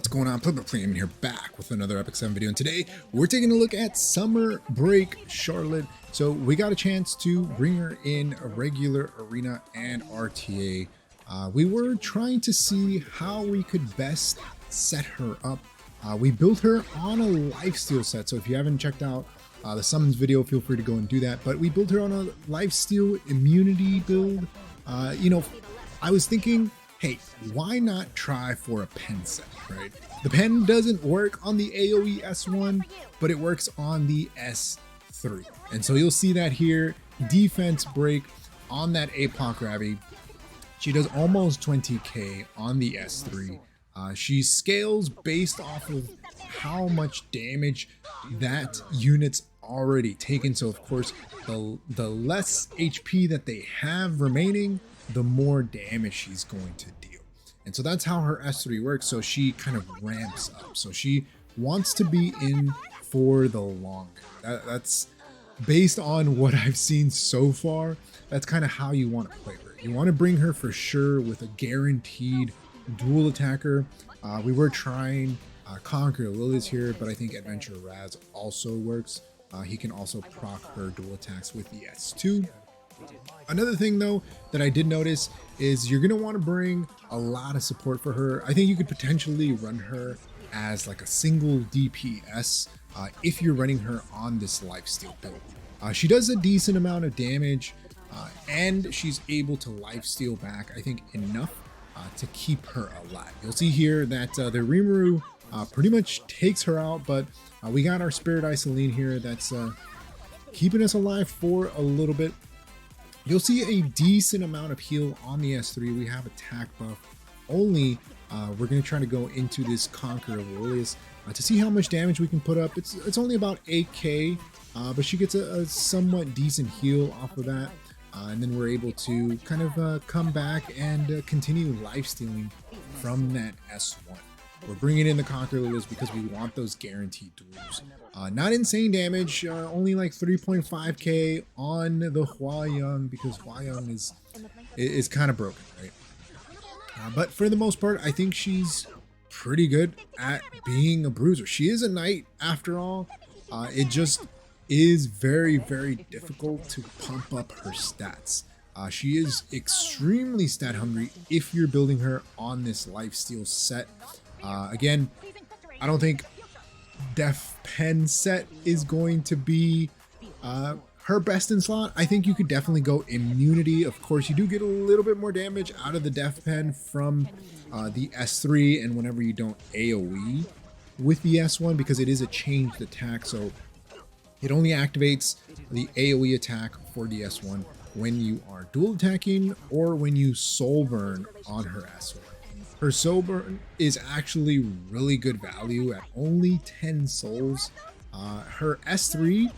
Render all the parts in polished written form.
going on? Flame here, back with another Epic 7 video, and today we're taking a look at Summer Break Charlotte. So we got a chance to bring her in a regular arena and RTA. We were trying to see how we could best set her up. We built her on a Lifesteal set, so if you haven't checked out the summons video, feel free to go and do that. But we built her on a Lifesteal immunity build. I was thinking, hey, why not try for a pen set, right? The pen doesn't work on the AoE S1, but it works on the S3. And so you'll see that here, defense break on that APOC Ravi. She does almost 20k on the S3. She scales based off of how much damage that unit's already taken. So of course, the less HP that they have remaining, the more damage she's going to deal. And so that's how her S3 works. So she kind of ramps up. So she wants to be in for the long. That's based on what I've seen so far. That's kind of how you want to play her. You want to bring her for sure with a guaranteed dual attacker. We were trying CLilias here, but I think Adventure Raz also works. He can also proc her dual attacks with the S2. Another thing though that I did notice is you're going to want to bring a lot of support for her. I think you could potentially run her as like a single DPS if you're running her on this Lifesteal build. She does a decent amount of damage and she's able to Lifesteal back, I think, enough to keep her alive. You'll see here that the Rimu pretty much takes her out, but we got our Spirit Isoline here that's keeping us alive for a little bit. You'll see a decent amount of heal on the S3. We have attack buff only. We're going to try to go into this CLilias to see how much damage we can put up. It's only about 8k, but she gets a somewhat decent heal off of that. And then we're able to kind of come back and continue lifestealing from that S1. We're bringing in the CLilias because we want those guaranteed duels. Not insane damage, only like 3.5k on the Hwayoung because Hwayoung is kind of broken, right? But for the most part, I think she's pretty good at being a bruiser. She is a knight after all. It just is very, very difficult to pump up her stats. She is extremely stat hungry if you're building her on this Lifesteal set. Again, I don't think Def Pen set is going to be her best in slot. I think you could definitely go immunity. Of course, you do get a little bit more damage out of the Def Pen from the S3 and whenever you don't AoE with the S1 because it is a changed attack. So it only activates the AoE attack for the S1 when you are dual attacking or when you soul burn on her S1. Her soul burn is actually really good value at only 10 souls. Her S3,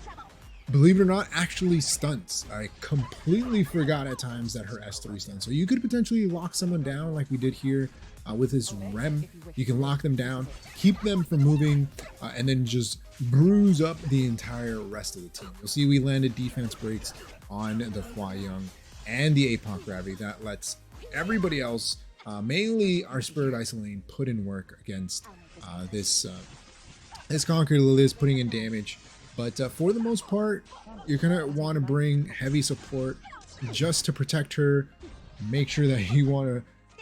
believe it or not, actually stuns. I completely forgot at times that her S3 stuns. So you could potentially lock someone down like we did here with this Rem. You can lock them down, keep them from moving, and then just bruise up the entire rest of the team. You'll see we landed defense breaks on the Hwayoung and the APOC Ravi. That lets everybody else, mainly our Spirit Isoline, put in work against this CLilias, putting in damage. But for the most part, you're gonna want to bring heavy support just to protect her. Make sure that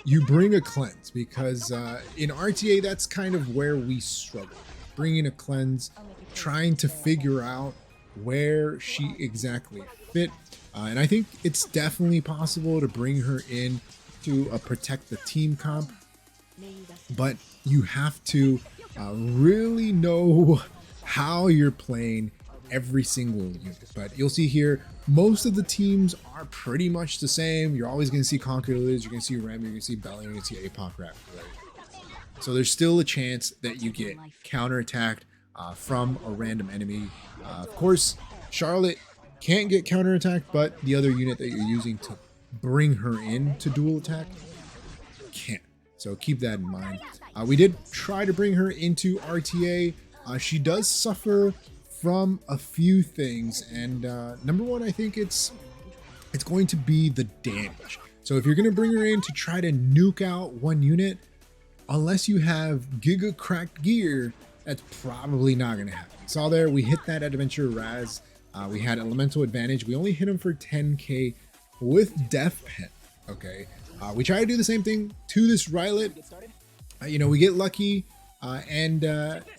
you bring a cleanse because in RTA that's kind of where we struggle. Bringing a cleanse, trying to figure out where she exactly fit, and I think it's definitely possible to bring her in to protect the team comp, but you have to really know how you're playing every single unit. But you'll see here most of the teams are pretty much the same. You're always going to see CLilias, you're going to see Rem, you're going to see Belian, you're going to see APOC Ravi, right? So there's still a chance that you get counterattacked from a random enemy. Of course, Charlotte can't get counterattacked, but the other unit that you're using to bring her in to dual attack can't. So keep that in mind. We did try to bring her into RTA. She does suffer from a few things, and number one, I think it's going to be the damage. So if you're going to bring her in to try to nuke out one unit, unless you have Giga cracked gear, that's probably not going to happen. You saw there, we hit that Adventure Raz. We had Elemental Advantage. We only hit him for 10k with Death Pen. Okay. We try to do the same thing to this Rylet. You know, we get lucky and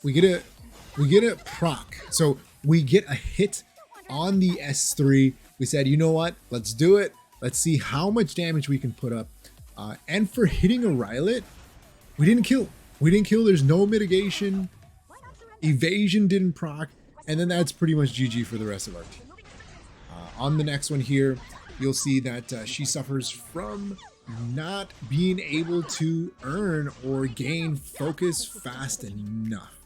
we get a proc. So we get a hit on the S3. We said, you know what? Let's do it. Let's see how much damage we can put up. And for hitting a Rylet, we didn't kill. We didn't kill. There's no mitigation. Evasion didn't proc. And then that's pretty much GG for the rest of our team. On the next one here, you'll see that she suffers from not being able to earn or gain focus fast enough.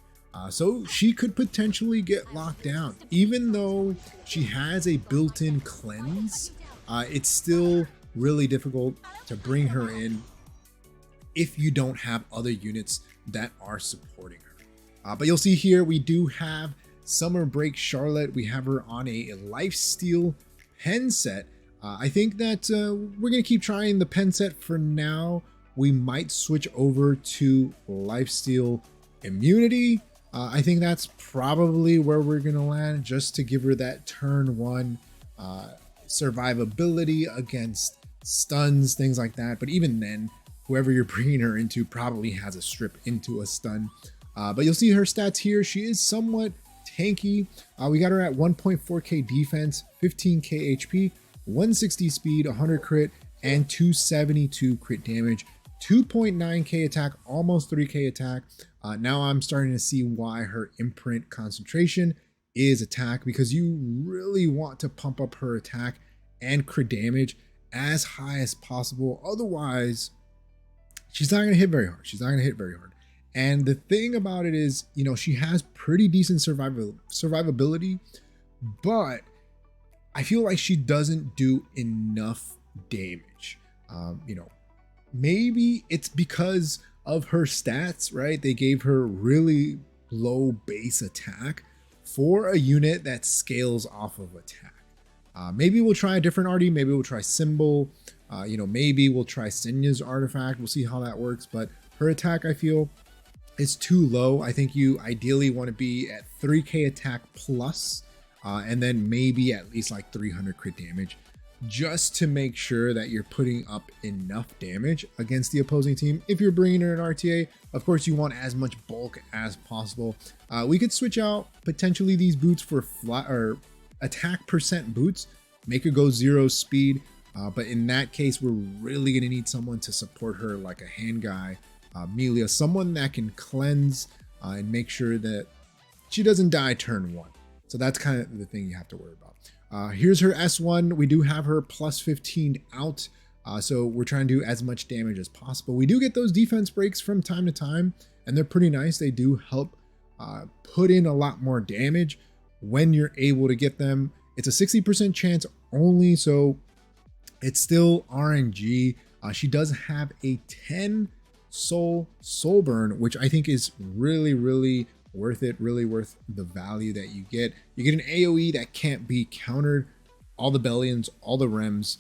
So she could potentially get locked down. Even though she has a built-in cleanse, it's still really difficult to bring her in if you don't have other units that are supporting her. But you'll see here we do have Summer Break Charlotte. We have her on a Lifesteal pen set. I think that we're going to keep trying the pen set for now. We might switch over to Lifesteal Immunity. I think that's probably where we're going to land, just to give her that turn 1 survivability against stuns, things like that. But even then, whoever you're bringing her into probably has a strip into a stun. But you'll see her stats here. She is somewhat tanky. We got her at 1.4k defense, 15k HP, 160 speed, 100 crit, and 272 crit damage, 2.9k attack, almost 3k attack. Now I'm starting to see why her imprint concentration is attack, because you really want to pump up her attack and crit damage as high as possible. Otherwise, she's not going to hit very hard. She's not going to hit very hard. And the thing about it is, you know, she has pretty decent survivability, but I feel like she doesn't do enough damage. You know, maybe it's because of her stats, right? They gave her really low base attack for a unit that scales off of attack. Maybe we'll try a different RD. Maybe we'll try Symbol. You know, maybe we'll try Senya's artifact. We'll see how that works. But her attack, I feel, is too low. I think you ideally want to be at 3k attack plus, and then maybe at least like 300 crit damage, just to make sure that you're putting up enough damage against the opposing team. If you're bringing her an RTA, of course you want as much bulk as possible. We could switch out potentially these boots for flat or attack percent boots, make her go 0 speed. But in that case, we're really going to need someone to support her, like a hand guy, Melia, someone that can cleanse and make sure that she doesn't die turn 1. So that's kind of the thing you have to worry about. Here's her S1. We do have her plus 15 out. So we're trying to do as much damage as possible. We do get those defense breaks from time to time, and they're pretty nice. They do help put in a lot more damage when you're able to get them. It's a 60% chance only, so it's still RNG. She does have a 10 soul burn, which I think is really worth it, really worth the value that you get. You get an AoE that can't be countered. All the Belians, all the Rems,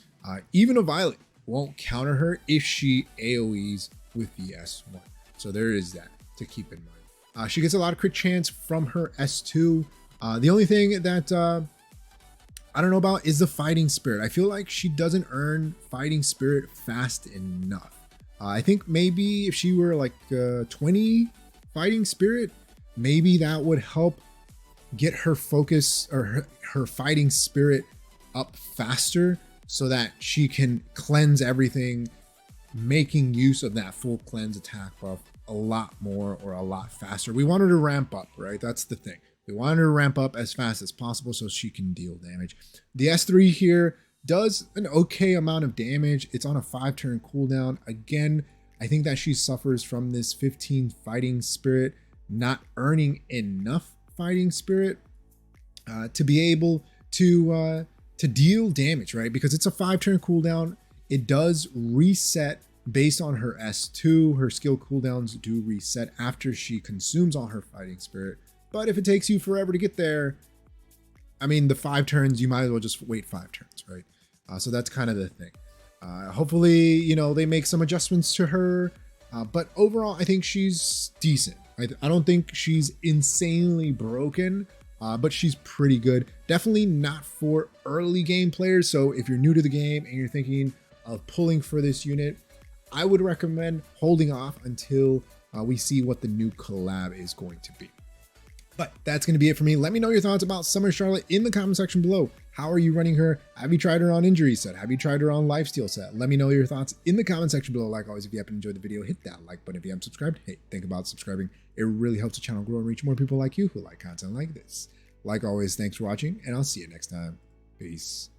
even a Violet won't counter her if she AoEs with the S1. So there is that to keep in mind. She gets a lot of crit chance from her S2. The only thing that I don't know about is the fighting spirit. I feel like she doesn't earn fighting spirit fast enough. I think maybe if she were like 20 fighting spirit, maybe that would help get her focus or her fighting spirit up faster, so that she can cleanse everything, making use of that full cleanse attack buff a lot more or a lot faster. We want her to ramp up, right? That's the thing. We want her to ramp up as fast as possible so she can deal damage. The S3 here does an okay amount of damage. It's on a 5-turn cooldown. Again, I think that she suffers from this 15 fighting spirit, not earning enough fighting spirit to be able to deal damage, right? Because it's a 5-turn cooldown. It does reset based on her S2. Her skill cooldowns do reset after she consumes all her fighting spirit. But if it takes you forever to get there, I mean, the 5 turns, you might as well just wait 5 turns, right? So that's kind of the thing. Hopefully, you know, they make some adjustments to her. But overall, I think she's decent. I don't think she's insanely broken, but she's pretty good. Definitely not for early game players. So if you're new to the game and you're thinking of pulling for this unit, I would recommend holding off until we see what the new collab is going to be. But that's going to be it for me. Let me know your thoughts about Summer Charlotte in the comment section below. How are you running her? Have you tried her on injury set? Have you tried her on lifesteal set? Let me know your thoughts in the comment section below. Like always, if you happen to enjoy the video, hit that like button. If you haven't subscribed, hey, think about subscribing. It really helps the channel grow and reach more people like you who like content like this. Like always, thanks for watching, and I'll see you next time. Peace.